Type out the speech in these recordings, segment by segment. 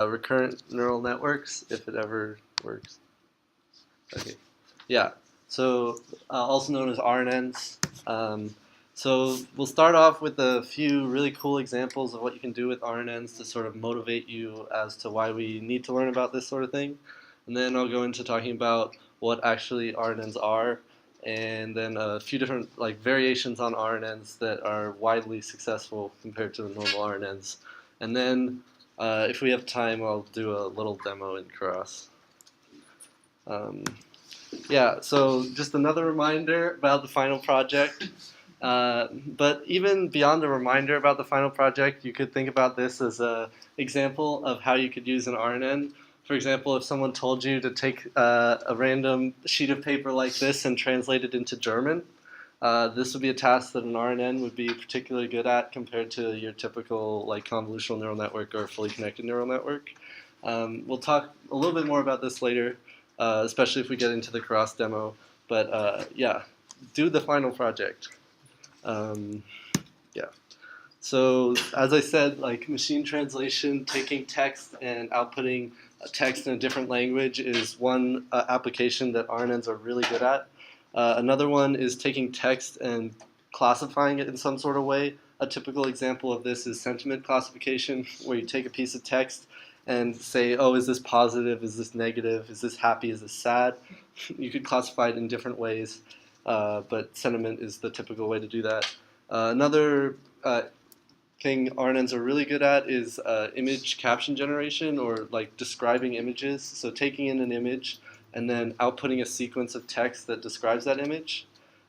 recurrent neural networks, if it ever works. Okay, yeah. So also known as RNNs. So we'll start off with a few really cool examples of what you can do with RNNs to sort of motivate you as to why we need to learn about this sort of thing. And then I'll go into talking about what actually RNNs are, and then a few different variations on RNNs that are widely successful compared to the normal RNNs. And then if we have time, I'll do a little demo in Cross. Yeah, so just another reminder about the final project. But even beyond the reminder about the final project, you could think about this as an example of how you could use an RNN. For example, if someone told you to take a random sheet of paper like this and translate it into German, this would be a task that an RNN would be particularly good at compared to your typical convolutional neural network or fully connected neural network. We'll talk a little bit more about this later, especially if we get into the cross demo. But yeah, do the final project. Yeah. So as I said, machine translation, taking text and outputting text in a different language is one application that RNNs are really good at. Another one is taking text and classifying it in some sort of way. A typical example of this is sentiment classification, where you take a piece of text and say, oh, is this positive, is this negative, is this happy, is this sad? You could classify it in different ways, but sentiment is the typical way to do that. Another thing RNNs are really good at is image caption generation, or describing images. So taking in an image and then outputting a sequence of text that describes that image.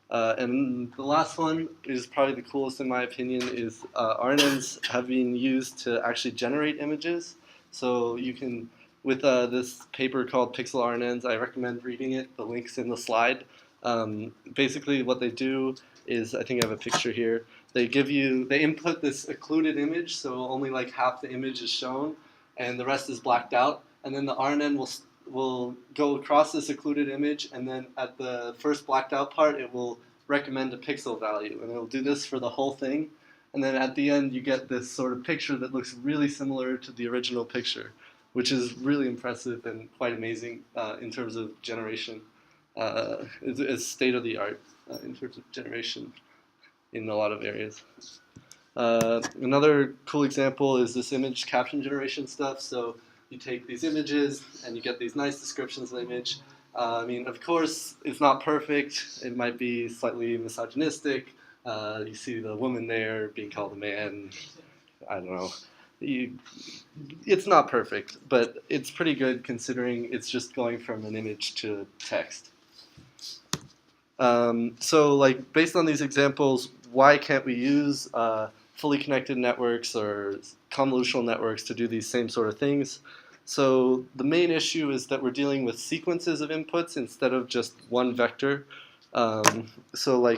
And the last one is probably the coolest in my opinion, is RNNs have been used to actually generate images. So you can, with this paper called Pixel RNNs, I recommend reading it. The link's in the slide. Basically what they do is, I think I have a picture here, they input this occluded image, so only half the image is shown and the rest is blacked out, and then the RNN will go across this occluded image, and then at the first blacked out part it will recommend a pixel value, and it will do this for the whole thing, and then at the end you get this sort of picture that looks really similar to the original picture, which is really impressive and quite amazing in terms of generation. It's state of the art in terms of generation in a lot of areas. Another cool example is this image caption generation stuff. So you take these images and you get these nice descriptions of the image. I mean, of course, it's not perfect. It might be slightly misogynistic. You see the woman there being called a man. I don't know. It's not perfect, but it's pretty good considering it's just going from an image to text. So based on these examples, why can't we use fully connected networks or convolutional networks to do these same sort of things? So the main issue is that we're dealing with sequences of inputs instead of just one vector. So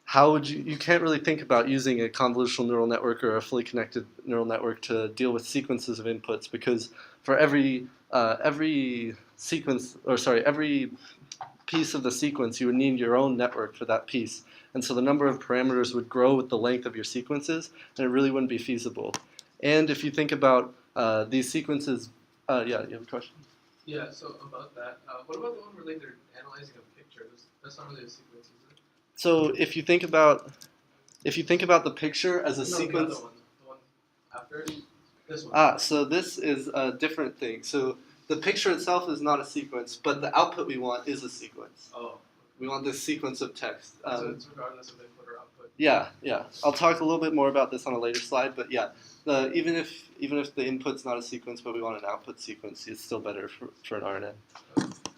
how would you can't really think about using a convolutional neural network or a fully connected neural network to deal with sequences of inputs, because for every piece of the sequence, you would need your own network for that piece. And so the number of parameters would grow with the length of your sequences, and it really wouldn't be feasible. And if you think about these sequences, yeah, you have a question? Yeah, so about that, what about the one where they're analyzing a picture? That's not really a sequence, is it? So if you think about the picture as a sequence. The one after this one. So this is a different thing. So the picture itself is not a sequence, but the output we want is a sequence. Oh. We want this sequence of text. So it's regardless of input or output. Yeah. I'll talk a little bit more about this on a later slide, but yeah, even if the input's not a sequence, but we want an output sequence, it's still better for an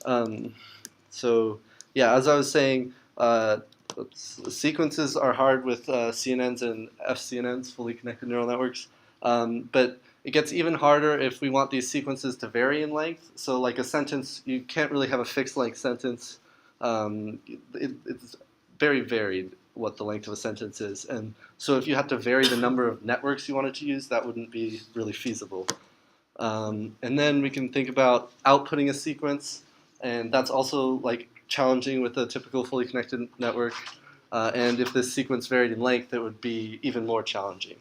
RNN. So yeah, as I was saying, sequences are hard with CNNs and FCNNs, fully connected neural networks, but it gets even harder if we want these sequences to vary in length. So like a sentence, you can't really have a fixed length sentence. It's very varied what the length of a sentence is. And so if you had to vary the number of networks you wanted to use, that wouldn't be really feasible. And then we can think about outputting a sequence, and that's also challenging with a typical fully connected network. And if this sequence varied in length, it would be even more challenging.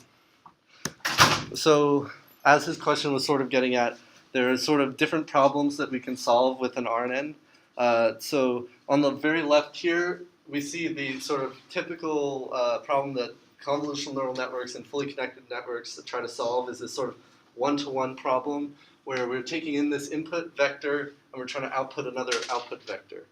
So as his question was sort of getting at, there are sort of different problems that we can solve with an RNN. So on the very left here, we see the sort of typical problem that convolutional neural networks and fully connected networks that try to solve is this sort of one-to-one problem where we're taking in this input vector and we're trying to output another output vector.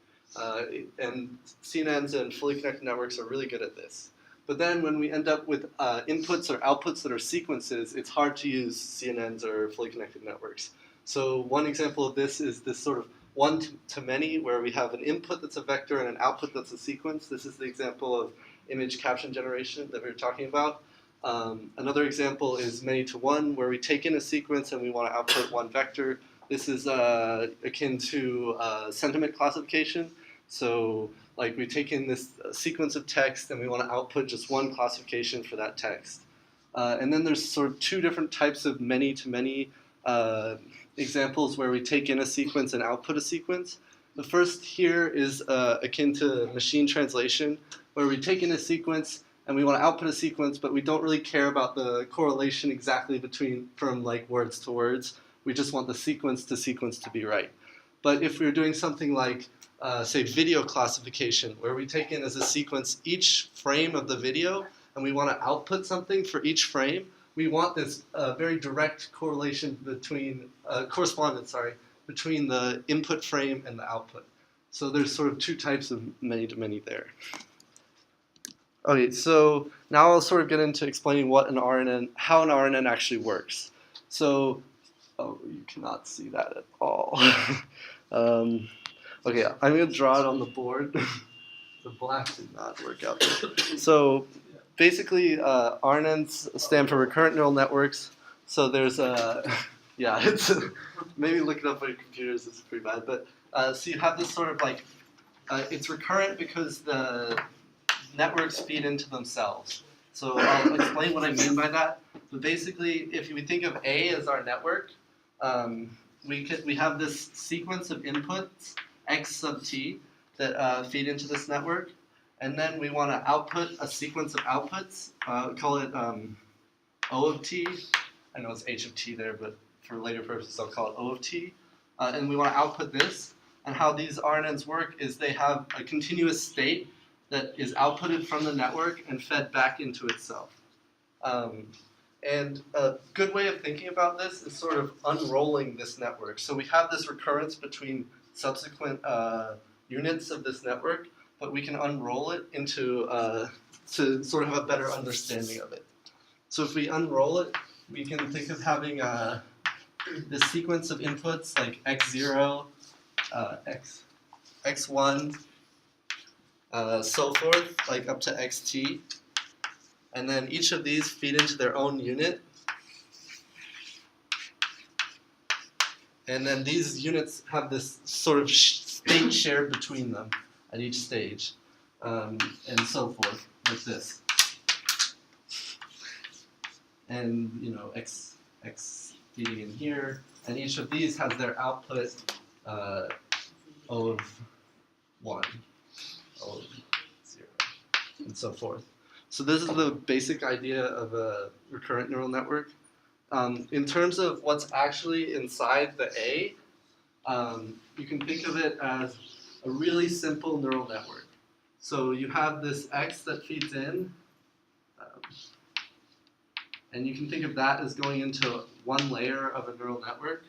And CNNs and fully connected networks are really good at this. But then when we end up with inputs or outputs that are sequences, it's hard to use CNNs or fully connected networks. So one example of this is this sort of one-to-many, where we have an input that's a vector and an output that's a sequence. This is the example of image caption generation that we were talking about. Another example is many-to-one, where we take in a sequence and we want to output one vector. This is akin to sentiment classification. So like we take in this sequence of text and we want to output just one classification for that text. And then there's sort of two different types of many-to-many examples where we take in a sequence and output a sequence. The first here is akin to machine translation, where we take in a sequence and we want to output a sequence, but we don't really care about the correlation exactly from like words to words. We just want the sequence to be right. But if we're doing something like, say, video classification, where we take in as a sequence each frame of the video, and we want to output something for each frame, we want this very direct correlation correspondence between the input frame and the output. So there's sort of two types of many-to-many there. Okay, so now I'll sort of get into explaining how an RNN actually works. So, you cannot see that at all. Okay, I'm going to draw it on the board. The black did not work out. So basically, RNNs stand for recurrent neural networks. So there's maybe look it up on your computers, it's pretty bad. But so you have this sort of like, it's recurrent because the networks feed into themselves. So I'll explain what I mean by that. But basically, if we think of A as our network, we have this sequence of inputs, x sub t, that feed into this network. And then we want to output a sequence of outputs, call it O of t. I know it's H of t there, but for later purposes, I'll call it O of t. And we want to output this. And how these RNNs work is they have a continuous state that is outputted from the network and fed back into itself. And a good way of thinking about this is sort of unrolling this network. So we have this recurrence between subsequent units of this network, but we can unroll it into to sort of have a better understanding of it. So if we unroll it, we can think of having this sequence of inputs like x0, x1, so forth, like up to xt. And then each of these feed into their own unit. And then these units have this sort of state shared between them at each stage, and so forth, like this. And x feeding in here, and each of these has their output O of 1, O of 0, and so forth. So this is the basic idea of a recurrent neural network. In terms of what's actually inside the A, you can think of it as a really simple neural network. So you have this X that feeds in, and you can think of that as going into one layer of a neural network.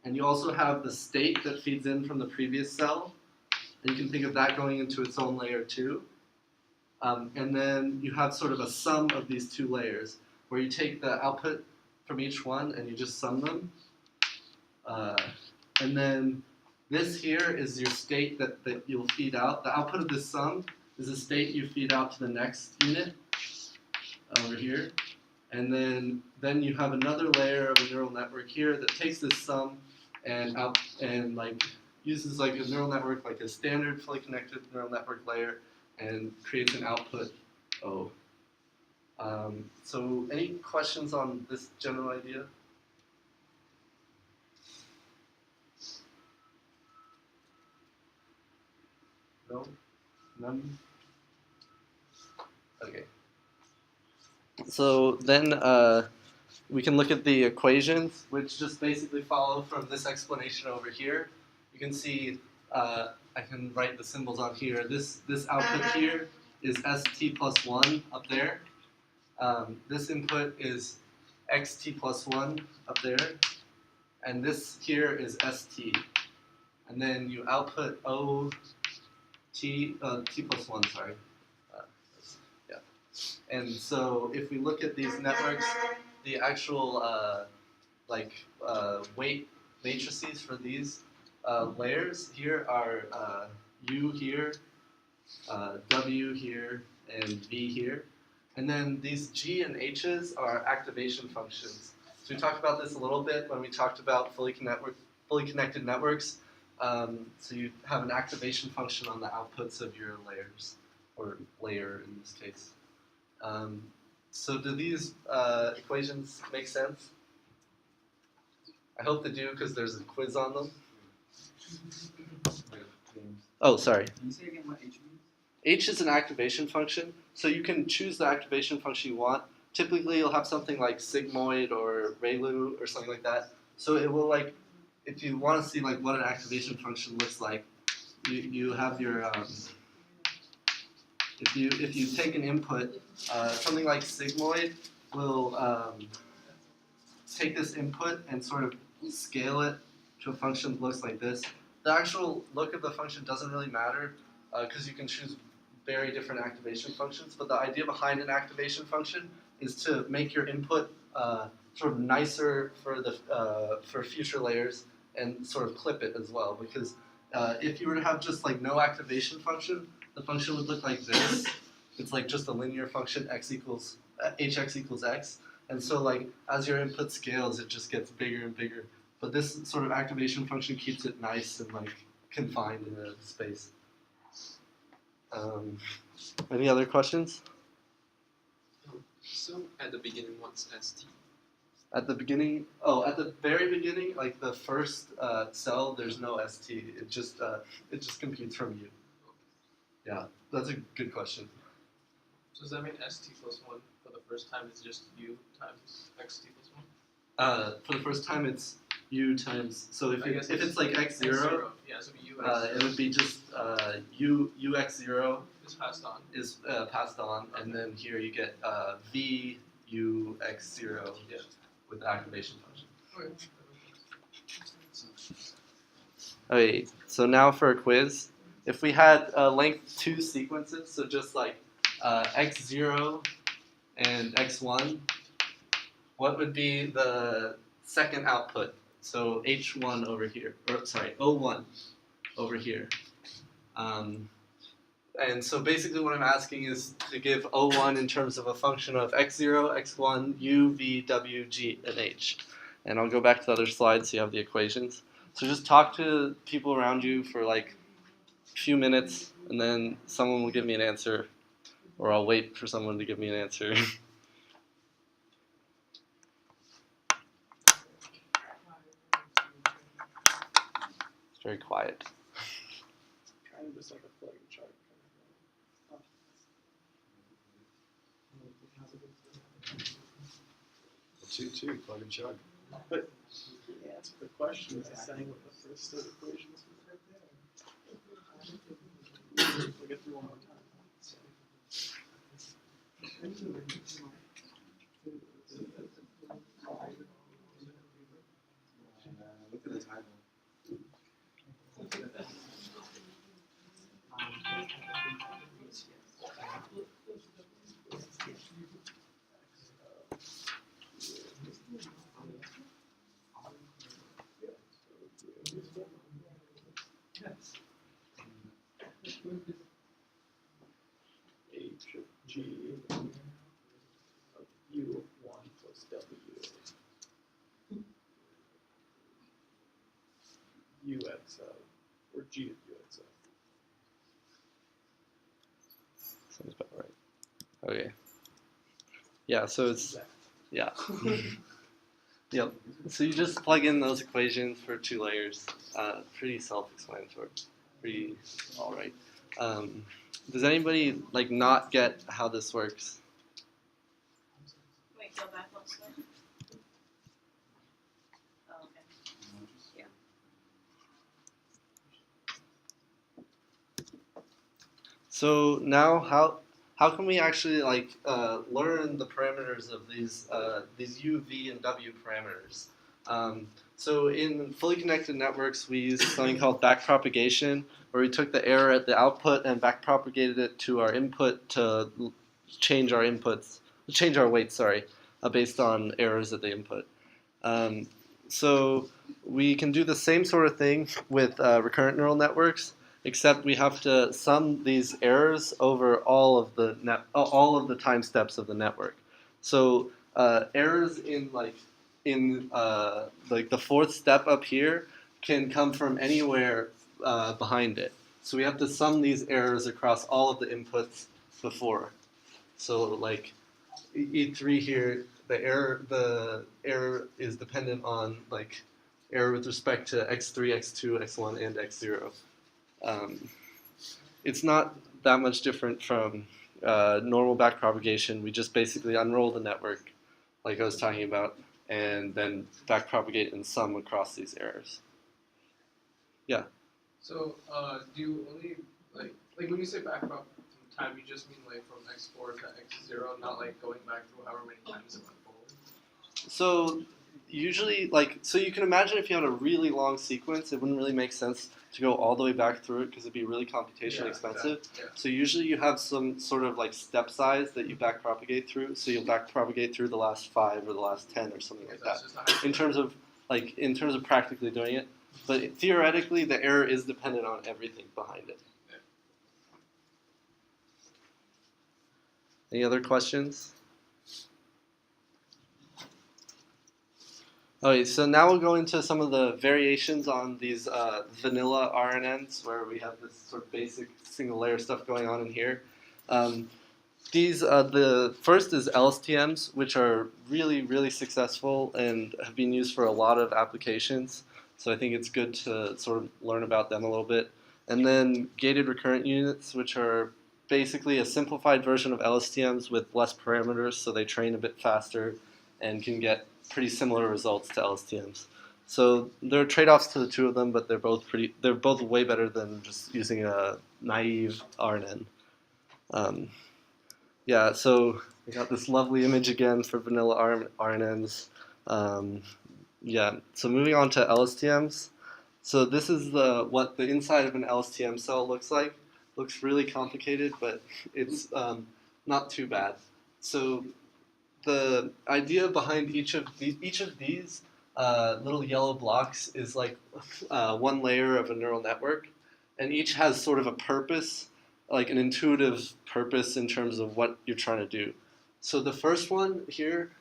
And you also have the state that feeds in from the previous cell, and you can think of that going into its own layer too. And then you have sort of a sum of these two layers, where you take the output from each one and you just sum them. And then this here is your state that you'll feed out. The output of this sum is a state you feed out to the next unit over here. And then you have another layer of a neural network here that takes this sum and uses like a neural network, like a standard fully connected neural network layer, and creates an output O. So any questions on this general idea? No? None? Okay. So then we can look at the equations, which just basically follow from this explanation over here. You can see, I can write the symbols on here. This output here is st plus 1 up there. This input is xt plus 1 up there. And this here is st. And then you output t plus 1, sorry. Yeah. And so if we look at these networks, the actual weight matrices for these layers here are U here, W here, and V here. And then these G and H's are activation functions. So we talked about this a little bit when we talked about fully connected networks. So you have an activation function on the outputs of your layers, or layer in this case. So do these equations make sense? I hope they do because there's a quiz on them. Oh, sorry. Can you say again what H means? H is an activation function, so you can choose the activation function you want. Typically, you'll have something like sigmoid or ReLU or something like that. So it will if you want to see what an activation function looks like, you have your if you take an input, something like sigmoid will take this input and sort of scale it to a function that looks like this. The actual look of the function doesn't really matter because you can choose very different activation functions, but the idea behind an activation function is to make your input sort of nicer for future layers and sort of clip it as well, because if you were to have just no activation function, the function would look like this. It's just a linear function, hx equals x, and so as your input scales, it just gets bigger and bigger. But this sort of activation function keeps it nice and confined in a space. Any other questions? So at the beginning, what's ST? At the beginning, at the very beginning, the first cell, there's no ST. It just computes from U. Yeah, that's a good question. So does that mean st plus 1 for the first time is just U times xt plus 1? For the first time, it's U times. So if it's x0, yeah, so it'd be U x0. it would be just U x0 is passed on. Passed on, and then here you get V U x0 with the activation function. Okay, so now for a quiz. If we had length 2 sequences, so just x0 and x1, what would be the second output? So h1 over here, or sorry, o1 over here. And so basically what I'm asking is to give o1 in terms of a function of x0, x1, u, v, w, g, and h. And I'll go back to the other slides so you have the equations. So just talk to people around you for a few minutes, and then someone will give me an answer, or I'll wait for someone to give me an answer. It's very quiet. Kind of just like a floating chart. Two, plug and chug. But the answer to the question is saying what the first set of equations was right there. We'll get through one more time. Look at the title. H of G of U of 1 plus W UX of, or G of UX of. Sounds about right. Okay. Yeah, so it's, yeah. Yep. So you just plug in those equations for 2 layers. Pretty self-explanatory. Pretty all right. Does anybody not get how this works? Wait, go back one slide. So now how can we actually like learn the parameters of these U, V, and W parameters? So in fully connected networks, we use something called backpropagation, where we took the error at the output and backpropagated it to our input to change our inputs, change our weights, sorry, based on errors at the input. So we can do the same sort of thing with recurrent neural networks, except we have to sum these errors over all of the time steps of the network. So errors in the fourth step up here can come from anywhere behind it. So we have to sum these errors across all of the inputs before. So like E3 here, the error is dependent on like error with respect to x3, x2, x1, and x0. It's not that much different from normal backpropagation. We just basically unroll the network, like I was talking about, and then backpropagate and sum across these errors. Yeah. So, do you only like when you say backprop time, you just mean like from x4 to x0, not like going back through however many times it went forward? So usually, so you can imagine if you had a really long sequence, it wouldn't really make sense to go all the way back through it because it'd be really computationally expensive. Exactly. Yeah. So usually you have some sort of like step size that you backpropagate through. So you'll backpropagate through the last 5 or the last 10 or something like that. That's just In terms of practically doing it, but theoretically the error is dependent on everything behind it. Any other questions? Okay, so now we'll go into some of the variations on these vanilla RNNs, where we have this sort of basic single layer stuff going on in here. The first is LSTMs, which are really, really successful and have been used for a lot of applications. So I think it's good to sort of learn about them a little bit. And then gated recurrent units, which are basically a simplified version of LSTMs with less parameters, so they train a bit faster and can get pretty similar results to LSTMs. So there are trade-offs to the two of them, but they're both way better than just using a naive RNN. Yeah, so we got this lovely image again for vanilla RNNs. Yeah, so moving on to LSTMs. So this is what the inside of an LSTM cell looks like. Looks really complicated, but it's not too bad. So the idea behind each of these little yellow blocks is like one layer of a neural network, and each has sort of a purpose, like an intuitive purpose in terms of what you're trying to do. So the first one here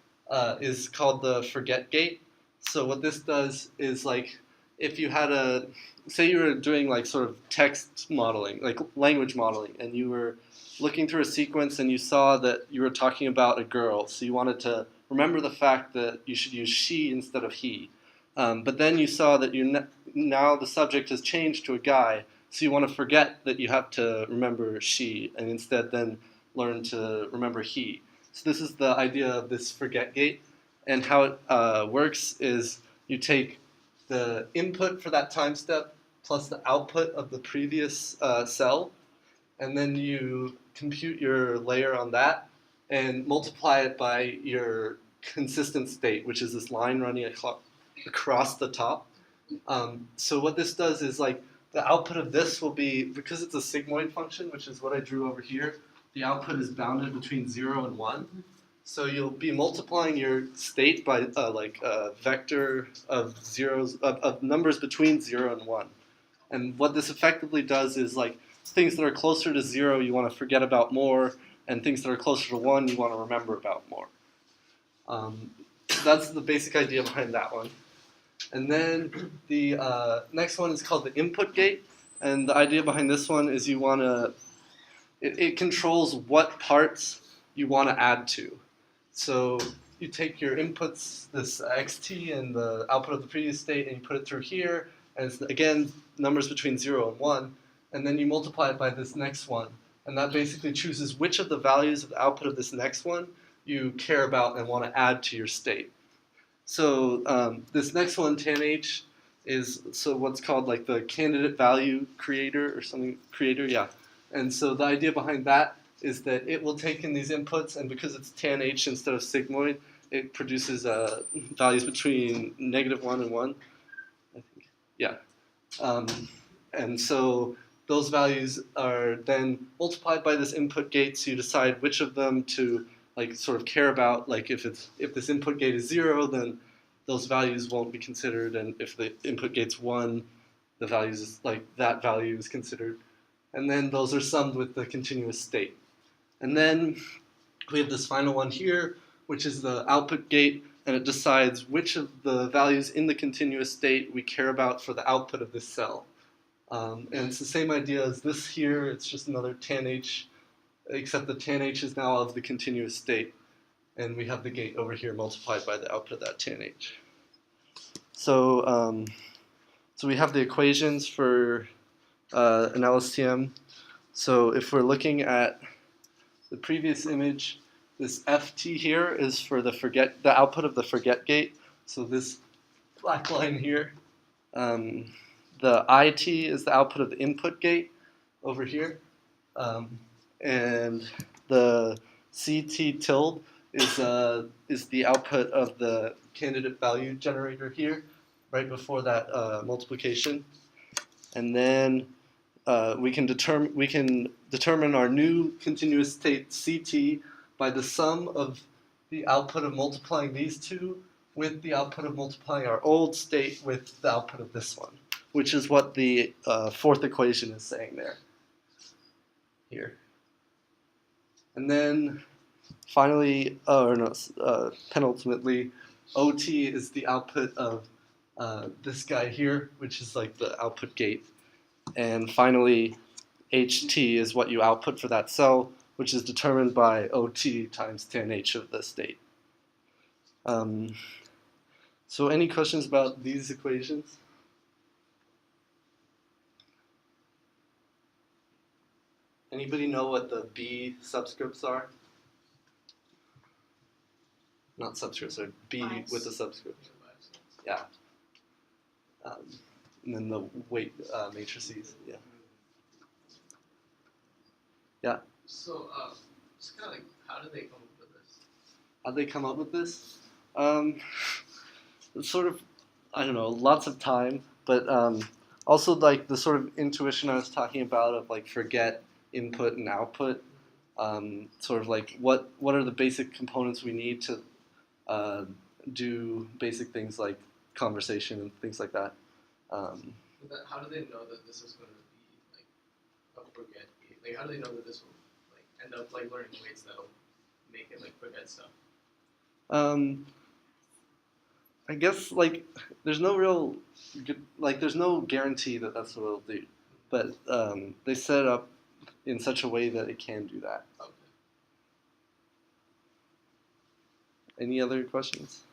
is called the forget gate. So what this does is like if you had say you were doing like sort of text modeling, like language modeling, and you were looking through a sequence and you saw that you were talking about a girl, so you wanted to remember the fact that you should use she instead of he. But then you saw that now the subject has changed to a guy, so you want to forget that you have to remember she and instead then learn to remember he. So this is the idea of this forget gate, and how it works is you take the input for that time step plus the output of the previous cell, and then you compute your layer on that and multiply it by your consistent state, which is this line running across the top. So what this does is like the output of this will be, because it's a sigmoid function, which is what I drew over here, the output is bounded between 0 and 1. So you'll be multiplying your state by a vector of zeros of numbers between 0 and 1. And what this effectively does is like things that are closer to 0 you want to forget about more, and things that are closer to 1 you want to remember about more. That's the basic idea behind that one. And then the next one is called the input gate, and the idea behind this one is you want to, it controls what parts you want to add to. So you take your inputs, this xt and the output of the previous state, and you put it through here, and it's, again, numbers between 0 and 1, and then you multiply it by this next one, and that basically chooses which of the values of the output of this next one you care about and want to add to your state. So this next one, tanh, is what's called like the candidate value creator or something, creator, yeah. And so the idea behind that is that it will take in these inputs, and because it's tan h instead of sigmoid, it produces values between -1 and 1, I think. Yeah. And so those values are then multiplied by this input gate, so you decide which of them to like sort of care about. Like if this input gate is 0, then those values won't be considered, and if the input gate's 1, the values is, like that value is considered. And then those are summed with the continuous state. And then we have this final one here, which is the output gate, and it decides which of the values in the continuous state we care about for the output of this cell. And it's the same idea as this here, it's just another tan h, except the tan h is now of the continuous state, and we have the gate over here multiplied by the output of that tan h. So, so we have the equations for an LSTM. So if we're looking at the previous image, this ft here is for the output of the forget gate. So this black line here. The it is the output of the input gate over here. And the ct tilde is the output of the candidate value generator here, right before that multiplication. And then we can determine our new continuous state ct by the sum of the output of multiplying these two with the output of multiplying our old state with the output of this one, which is what the fourth equation is saying there. Here. And then finally, penultimately, OT is the output of this guy here, which is like the output gate. And finally, HT is what you output for that cell, which is determined by OT times tan H of the state. So any questions about these equations? Anybody know what the B subscripts are? Not subscripts, or B with the subscript. Yeah. And then the weight matrices. Yeah. Yeah. So, just kind of like, how did they come up with this? How'd they come up with this? Sort of, I don't know, lots of time, but also like the sort of intuition I was talking about of like forget input and output. Sort of like what are the basic components we need to do basic things like conversation and things like that. How do they know that this is going to be like a forget gate? Like, how do they know that this will like end up like learning weights that'll make it like forget stuff? I guess like there's no real there's no guarantee that that's what it'll do, but they set it up in such a way that it can do that. Okay. Any other questions?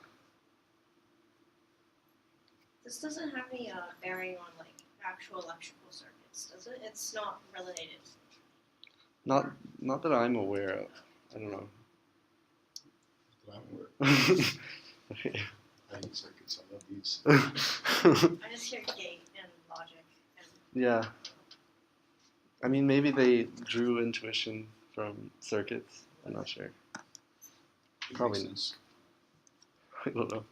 This doesn't have any bearing on like actual electrical circuits, does it? It's not related. Not that I'm aware of. I don't know. That I'm aware. Okay. I hate circuits. I love these. I just hear gate and logic and Yeah. I mean, maybe they drew intuition from circuits. I'm not sure. It Probably makes sense. I don't know.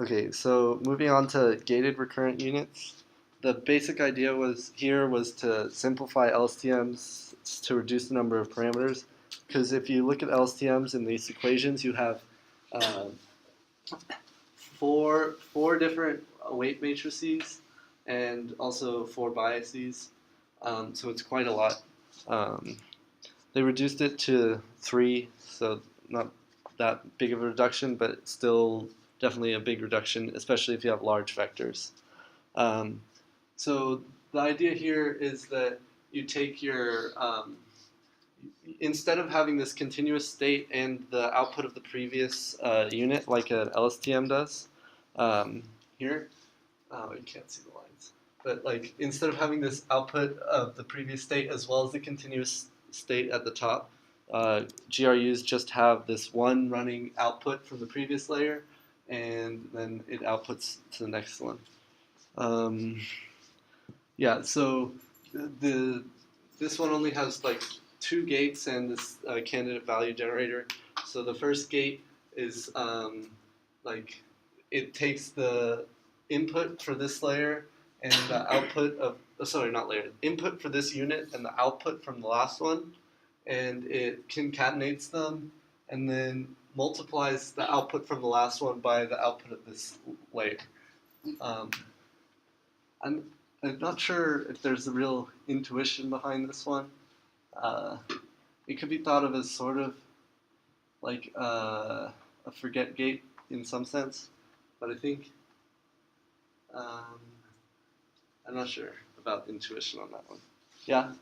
Okay, so moving on to gated recurrent units. The basic idea was to simplify LSTMs to reduce the number of parameters. Because if you look at LSTMs in these equations, you have four different weight matrices and also 4 biases. So it's quite a lot. They reduced it to 3, so not that big of a reduction, but still definitely a big reduction, especially if you have large vectors. So the idea here is that you take your, instead of having this continuous state and the output of the previous unit like an LSTM does, here, you can't see the lines, but like instead of having this output of the previous state as well as the continuous state at the top, GRUs just have this one running output from the previous layer, and then it outputs to the next one. Yeah, so this one only has like 2 gates and this candidate value generator. So the first gate is like it takes the input for this layer and the output of sorry, not layer, input for this unit and the output from the last one, and it concatenates them and then multiplies the output from the last one by the output of this layer. I'm not sure if there's a real intuition behind this one. It could be thought of as sort of like a forget gate in some sense, but I think I'm not sure about intuition on that one. Yeah.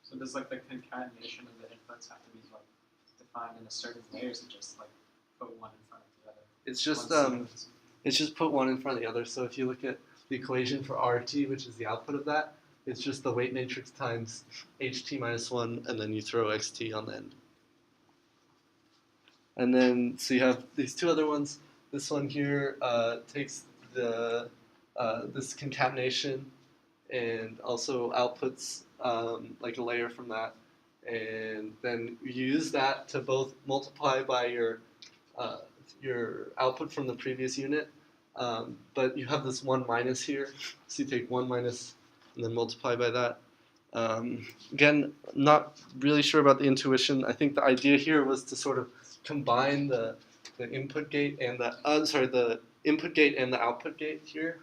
So does like the concatenation of the inputs have to be like defined in a certain layer, so just like put one in front of the other? It's just put one in front of the other. So if you look at the equation for RT, which is the output of that, it's just the weight matrix times HT minus 1, and then you throw XT on the end. And then, so you have these 2 other ones. This one here takes the this concatenation and also outputs like a layer from that. And then you use that to both multiply by your output from the previous unit, but you have this 1 minus here, so you take 1 minus and then multiply by that. Again, not really sure about the intuition. I think the idea here was to sort of combine the input gate and the input gate and the output gate here.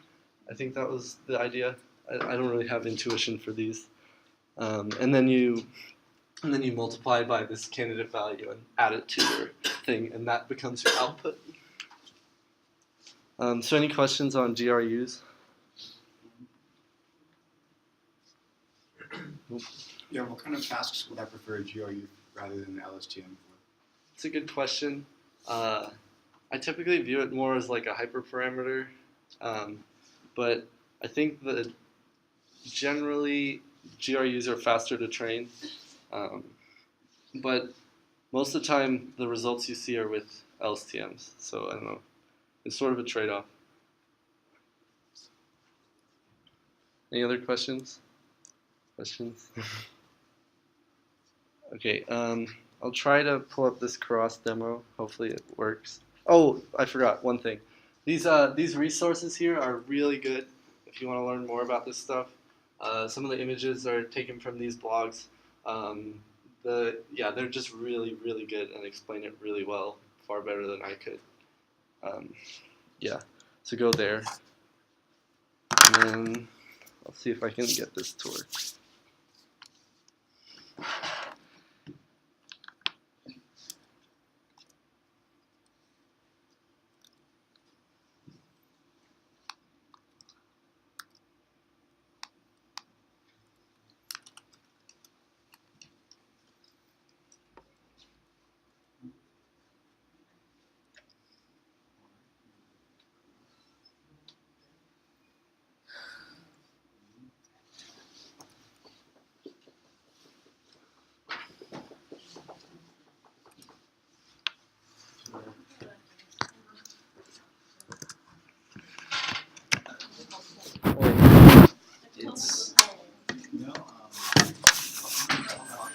I think that was the idea. I don't really have intuition for these. And then you multiply by this candidate value and add it to your thing, and that becomes your output. So any questions on GRUs? Yeah, what kind of tasks would I prefer GRU rather than LSTM for? It's a good question. I typically view it more as like a hyperparameter, but I think that generally GRUs are faster to train, but most of the time the results you see are with LSTMs, so I don't know. It's sort of a trade-off. Any other questions? Okay, I'll try to pull up this cross demo. Hopefully it works. Oh, I forgot one thing. These resources here are really good if you want to learn more about this stuff. Some of the images are taken from these blogs. They're just really, really good and explain it really well, far better than I could. So go there, and then I'll see if I can get this to work.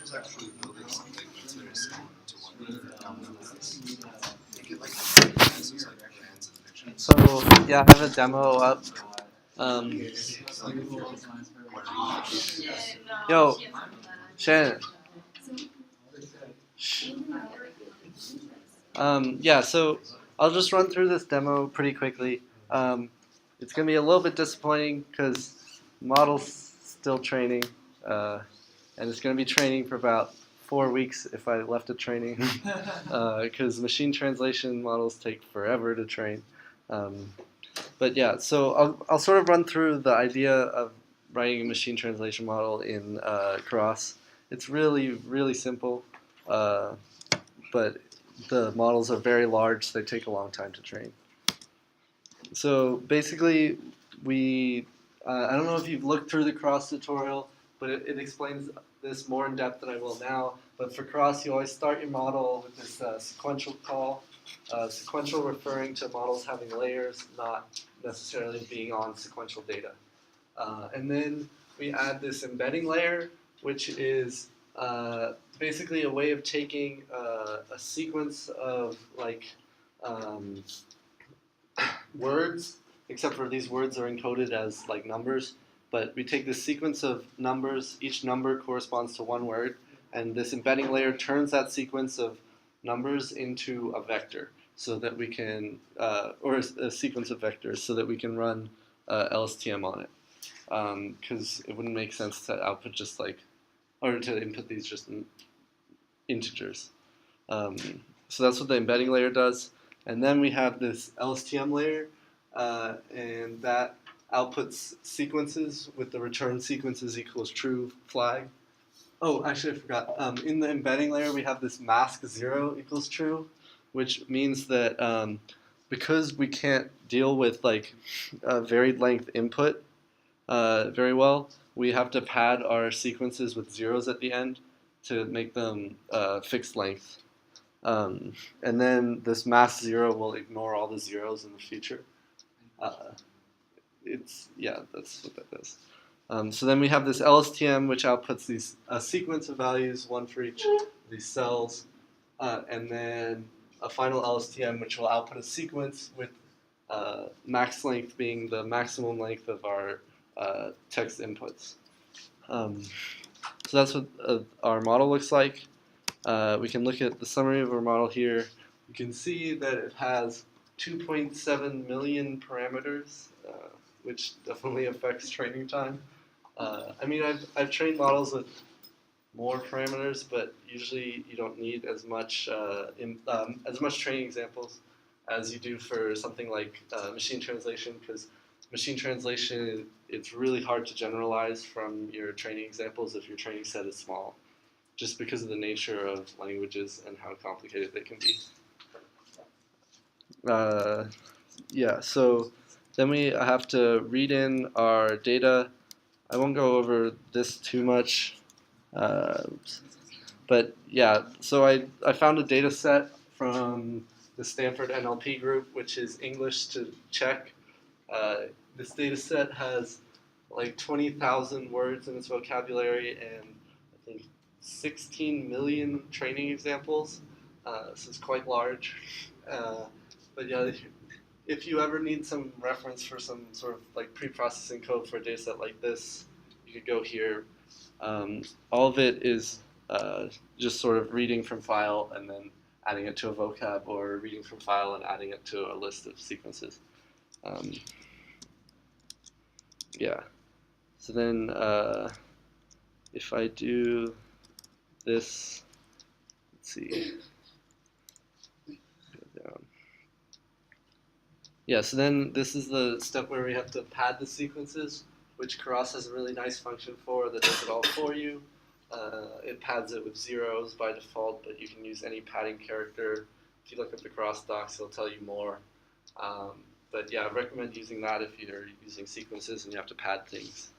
It's actually building something that's very similar to what Caption does. Think it like has those like brands and fictions. so yeah, I have a demo up. Yo, Shannon. So I'll just run through this demo pretty quickly. It's going to be a little bit disappointing because model's still training, and it's going to be training for about 4 weeks if I left it training, because machine translation models take forever to train. But yeah, so I'll sort of run through the idea of writing a machine translation model in Cross. It's really, really simple, but the models are very large, so they take a long time to train. So basically, I don't know if you've looked through the Cross tutorial, but it explains this more in depth than I will now. But for Cross, you always start your model with this sequential call. Sequential referring to models having layers, not necessarily being on sequential data. And then we add this embedding layer, which is basically a way of taking a sequence of like words, except for these words are encoded as like numbers. But we take this sequence of numbers, each number corresponds to one word, and this embedding layer turns that sequence of numbers into a vector so that we can, or a sequence of vectors so that we can run LSTM on it. Because it wouldn't make sense to output just like, or to input these just in integers. So that's what the embedding layer does. And then we have this LSTM layer, and that outputs sequences with the return sequences equals true flag. Oh, actually I forgot. In the embedding layer we have this mask 0 equals true, which means that because we can't deal with like varied length input very well, we have to pad our sequences with zeros at the end to make them fixed length. And then this mask 0 will ignore all the zeros in the future. That's what that does. So then we have this LSTM, which outputs these sequence of values, one for each of these cells, and then a final LSTM, which will output a sequence with max length being the maximum length of our text inputs. So that's what our model looks like. We can look at the summary of our model here. You can see that it has 2.7 million parameters, which definitely affects training time. I mean, I've trained models with more parameters, but usually you don't need as much training examples as you do for something like machine translation, because machine translation, it's really hard to generalize from your training examples if your training set is small, just because of the nature of languages and how complicated they can be. So then we have to read in our data. I won't go over this too much, but yeah, so I found a data set from the Stanford NLP group, which is English to Czech. This data set has like 20,000 words in its vocabulary and I think 16 million training examples, so it's quite large. But yeah, if you ever need some reference for some sort of like pre-processing code for a data set like this, you could go here. All of it is just sort of reading from file and then adding it to a vocab, or reading from file and adding it to a list of sequences. So then if I do this, let's see. Go down. Yeah, so then this is the step where we have to pad the sequences, which Keras has a really nice function for that does it all for you. It pads it with zeros by default, but you can use any padding character. If you look up the Keras docs, it'll tell you more. But yeah, I recommend using that if you're using sequences and you have to pad things.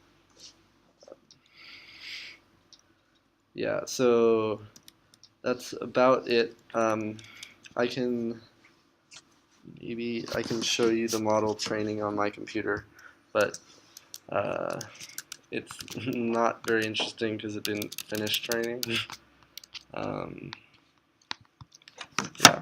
Yeah, so that's about it. I can show you the model training on my computer, but it's not very interesting because it didn't finish training. Yeah.